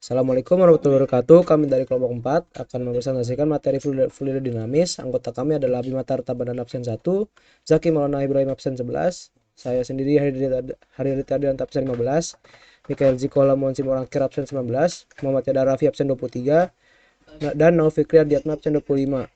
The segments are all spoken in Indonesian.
Assalamualaikum warahmatullahi wabarakatuh. Kami dari kelompok 4 akan mempresentasikan materi fluida dinamis. Anggota kami adalah Bima Tartabadan absen 1, Zaki Maulana Ibrahim absen 11, saya sendiri Hari Rita absen 15, Mikael Zikola Monsi Morangkir absen 19, Muhammad Yada Rafi absen 23, dan Nauf Fikri Ardiatma absen 25.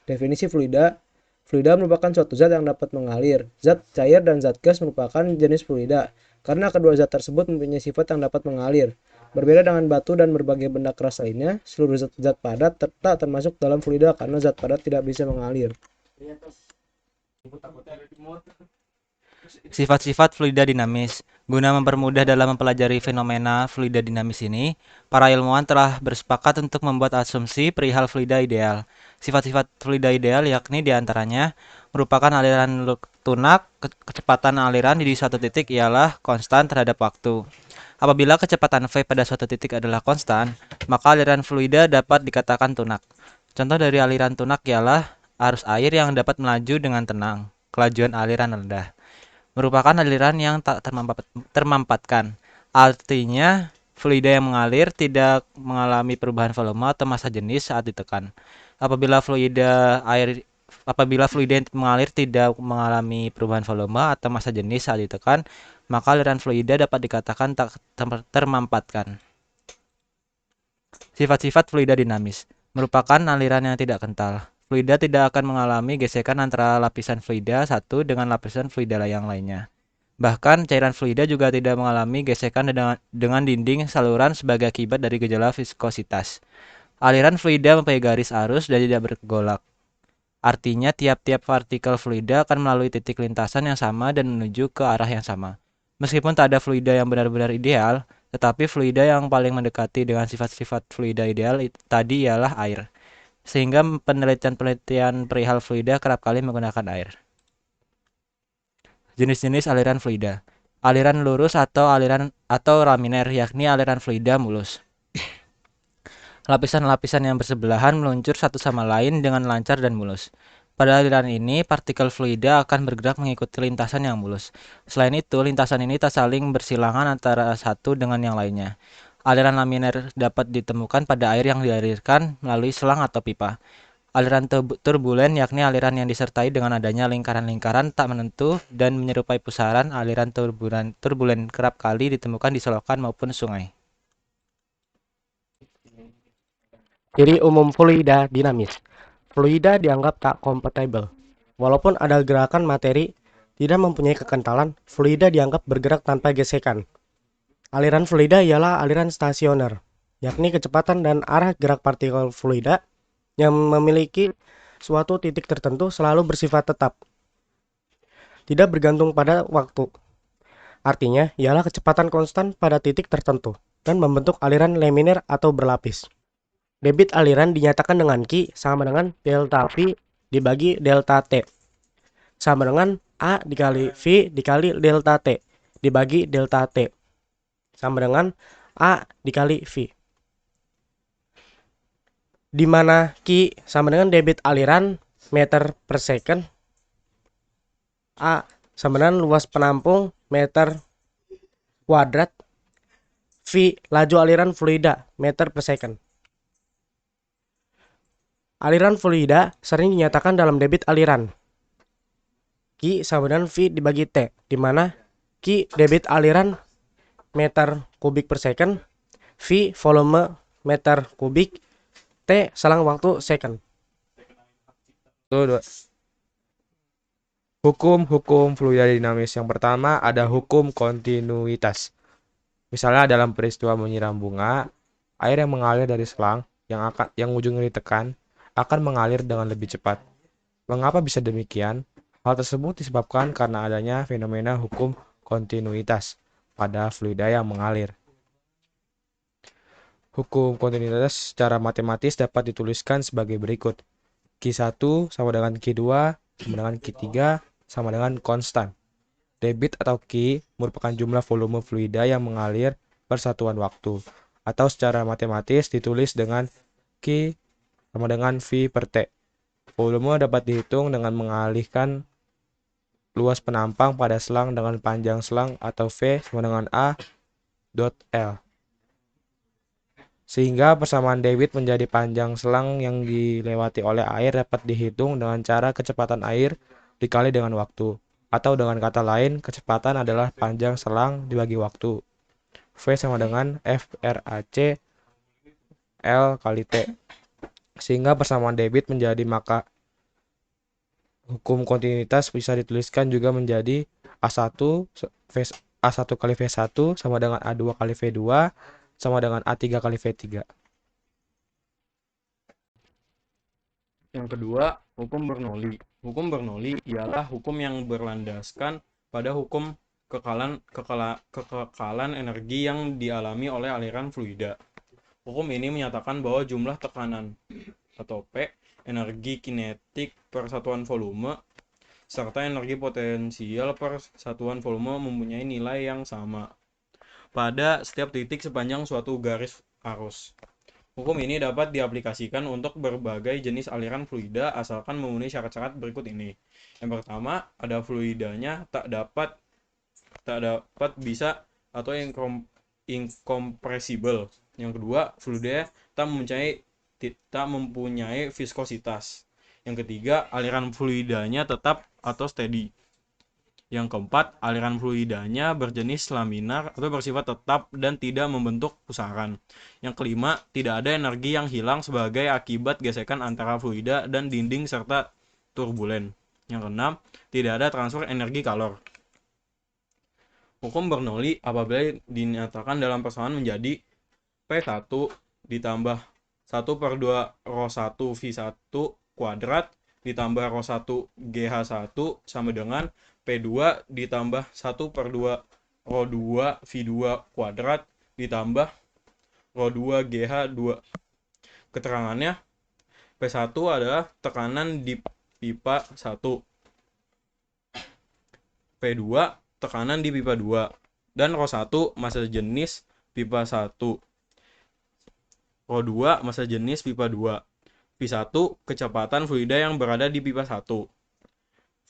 Definisi fluida. Fluida merupakan suatu zat yang dapat mengalir. Zat cair dan zat gas merupakan jenis fluida, karena kedua zat tersebut mempunyai sifat yang dapat mengalir. Berbeda dengan batu dan berbagai benda keras lainnya, seluruh zat padat tak termasuk dalam fluida karena zat padat tidak bisa mengalir. Sifat-sifat fluida dinamis. Guna mempermudah dalam mempelajari fenomena fluida dinamis ini, para ilmuwan telah bersepakat untuk membuat asumsi perihal fluida ideal. Sifat-sifat fluida ideal yakni diantaranya merupakan aliran tunak, kecepatan aliran di suatu titik ialah konstan terhadap waktu. Apabila kecepatan V pada suatu titik adalah konstan, maka aliran fluida dapat dikatakan tunak. Contoh dari aliran tunak ialah arus air yang dapat melaju dengan tenang, kelajuan aliran rendah merupakan aliran yang tak termampatkan. Artinya, fluida yang mengalir tidak mengalami perubahan volume atau massa jenis saat ditekan. Apabila fluida yang mengalir tidak mengalami perubahan volume atau massa jenis saat ditekan, maka aliran fluida dapat dikatakan tak termampatkan. Sifat-sifat fluida dinamis merupakan aliran yang tidak kental. Fluida tidak akan mengalami gesekan antara lapisan fluida satu dengan lapisan fluida yang lainnya. Bahkan, cairan fluida juga tidak mengalami gesekan dengan dinding saluran sebagai akibat dari gejala viskositas. Aliran fluida mempunyai garis arus dan tidak bergolak. Artinya, tiap-tiap partikel fluida akan melalui titik lintasan yang sama dan menuju ke arah yang sama. Meskipun tak ada fluida yang benar-benar ideal, tetapi fluida yang paling mendekati dengan sifat-sifat fluida ideal tadi ialah air. Sehingga penelitian-penelitian perihal fluida kerap kali menggunakan air. Jenis-jenis aliran fluida. Aliran lurus atau laminer, yakni aliran fluida mulus. Lapisan-lapisan yang bersebelahan meluncur satu sama lain dengan lancar dan mulus. Pada aliran ini, partikel fluida akan bergerak mengikuti lintasan yang mulus. Selain itu, lintasan ini tak saling bersilangan antara satu dengan yang lainnya. Aliran laminer dapat ditemukan pada air yang dialirkan melalui selang atau pipa. Aliran turbulen yakni aliran yang disertai dengan adanya lingkaran-lingkaran tak menentu dan menyerupai pusaran. Aliran turbulen kerap kali ditemukan di selokan maupun sungai. Ciri umum fluida dinamis. Fluida dianggap tak kompatibel. Walaupun ada gerakan materi, tidak mempunyai kekentalan, fluida dianggap bergerak tanpa gesekan. Aliran fluida ialah aliran stasioner, yakni kecepatan dan arah gerak partikel fluida yang memiliki suatu titik tertentu selalu bersifat tetap, tidak bergantung pada waktu. Artinya, ialah kecepatan konstan pada titik tertentu dan membentuk aliran laminer atau berlapis. Debit aliran dinyatakan dengan Q sama dengan delta V dibagi delta T, sama dengan A dikali V dikali delta T dibagi delta T, sama dengan A dikali V. Di mana Q sama dengan debit aliran meter per second, A sama dengan luas penampung meter kuadrat, V laju aliran fluida meter per second. Aliran fluida sering dinyatakan dalam debit aliran. Q sama dengan V dibagi T, di mana Q debit aliran meter kubik per second, V volume meter kubik, T selang waktu second. Hukum-hukum fluida dinamis. Yang pertama ada hukum kontinuitas. Misalnya dalam peristiwa menyiram bunga, air yang mengalir dari selang yang ujungnya ditekan akan mengalir dengan lebih cepat. Mengapa bisa demikian? Hal tersebut disebabkan karena adanya fenomena hukum kontinuitas pada fluida yang mengalir. Hukum kontinuitas secara matematis dapat dituliskan sebagai berikut. Q1 sama dengan Q2 sama dengan Q3 sama dengan konstan. Debit atau Q merupakan jumlah volume fluida yang mengalir per satuan waktu, atau secara matematis ditulis dengan Q sama dengan V per T. Volume dapat dihitung dengan mengalihkan luas penampang pada selang dengan panjang selang atau V sama dengan A dot L. Sehingga persamaan debit menjadi panjang selang yang dilewati oleh air dapat dihitung dengan cara kecepatan air dikali dengan waktu. Atau dengan kata lain, kecepatan adalah panjang selang dibagi waktu. V sama dengan FRAC L kali T. Sehingga persamaan debit menjadi, maka hukum kontinuitas bisa dituliskan juga menjadi A1 kali V1 sama dengan A2 kali V2 sama dengan A3 kali V3. Yang kedua, hukum Bernoulli. Hukum Bernoulli ialah hukum yang berlandaskan pada hukum kekekalan energi yang dialami oleh aliran fluida. Hukum ini menyatakan bahwa jumlah tekanan atau P, energi kinetik per satuan volume, serta energi potensial per satuan volume mempunyai nilai yang sama pada setiap titik sepanjang suatu garis arus. Hukum ini dapat diaplikasikan untuk berbagai jenis aliran fluida asalkan memenuhi syarat-syarat berikut ini. Yang pertama, ada fluidanya tak dapat bisa atau incompressible. Yang kedua, fluida tak mempunyai viskositas. Yang ketiga, aliran fluidanya tetap atau steady. Yang keempat, aliran fluidanya berjenis laminar atau bersifat tetap dan tidak membentuk pusaran. Yang kelima, tidak ada energi yang hilang sebagai akibat gesekan antara fluida dan dinding serta turbulen. Yang keenam, tidak ada transfer energi kalor. Hukum Bernoulli apabila dinyatakan dalam persamaan menjadi P1 ditambah 1/2 ρ1 V1 kuadrat ditambah ρ1 GH1 sama dengan P2 ditambah 1/2 ρ2 V2 kuadrat ditambah ρ2 GH2. Keterangannya, P1 adalah tekanan di pipa 1, P2 tekanan di pipa 2, dan ρ1 massa jenis pipa 1, ρ2 massa jenis pipa 2, V1 kecepatan fluida yang berada di pipa 1,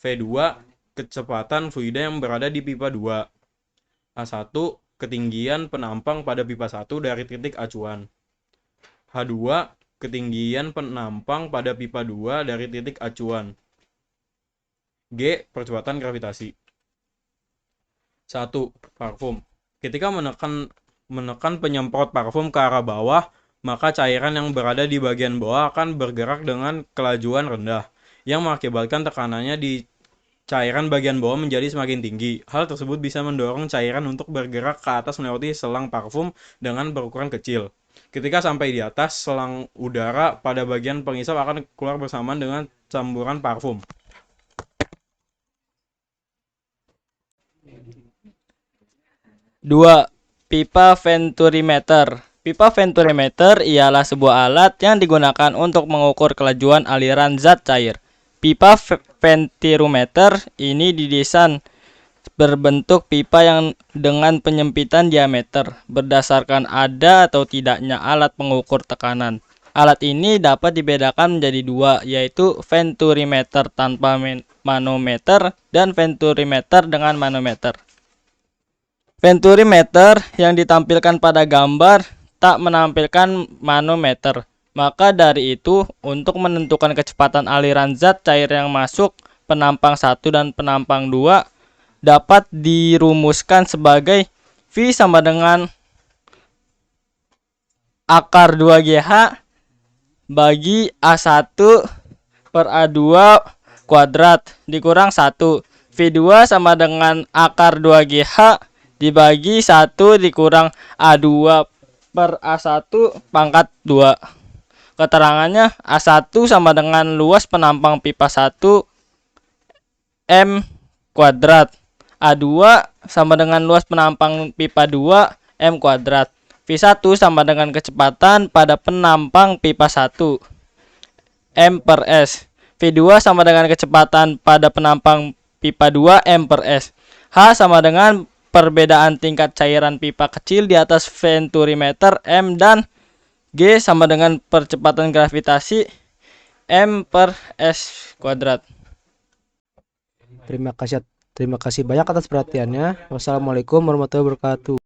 V2 kecepatan fluida yang berada di pipa 2, A1 ketinggian penampang pada pipa 1 dari titik acuan, H2 ketinggian penampang pada pipa 2 dari titik acuan, G percepatan gravitasi. 1. Parfum. Ketika menekan penyemprot parfum ke arah bawah, maka cairan yang berada di bagian bawah akan bergerak dengan kelajuan rendah, yang mengakibatkan tekanannya di cairan bagian bawah menjadi semakin tinggi. Hal tersebut bisa mendorong cairan untuk bergerak ke atas melewati selang parfum dengan berukuran kecil. Ketika sampai di atas, selang udara pada bagian pengisap akan keluar bersamaan dengan campuran parfum. Dua, pipa venturimeter. Pipa venturimeter ialah sebuah alat yang digunakan untuk mengukur kelajuan aliran zat cair. Pipa ventimeter ini didesain berbentuk pipa yang dengan penyempitan diameter berdasarkan ada atau tidaknya alat pengukur tekanan. Alat ini dapat dibedakan menjadi dua, yaitu venturimeter tanpa manometer dan venturimeter dengan manometer. Venturimeter yang ditampilkan pada gambar tak menampilkan manometer. Maka dari itu, untuk menentukan kecepatan aliran zat cair yang masuk penampang 1 dan penampang 2 dapat dirumuskan sebagai V sama dengan akar 2GH bagi A1 per A2 kuadrat dikurang 1. V2 sama dengan akar 2GH dibagi 1 dikurang A2 per A1 pangkat 2. Keterangannya, A1 sama dengan luas penampang pipa 1 M kuadrat. A2 sama dengan luas penampang pipa 2 M kuadrat. V1 sama dengan kecepatan pada penampang pipa 1 M per S. V2 sama dengan kecepatan pada penampang pipa 2 M per S. H sama dengan perbedaan tingkat cairan pipa kecil di atas venturimeter M, dan G sama dengan percepatan gravitasi M per S kuadrat. Terima kasih banyak atas perhatiannya. Wassalamualaikum warahmatullahi wabarakatuh.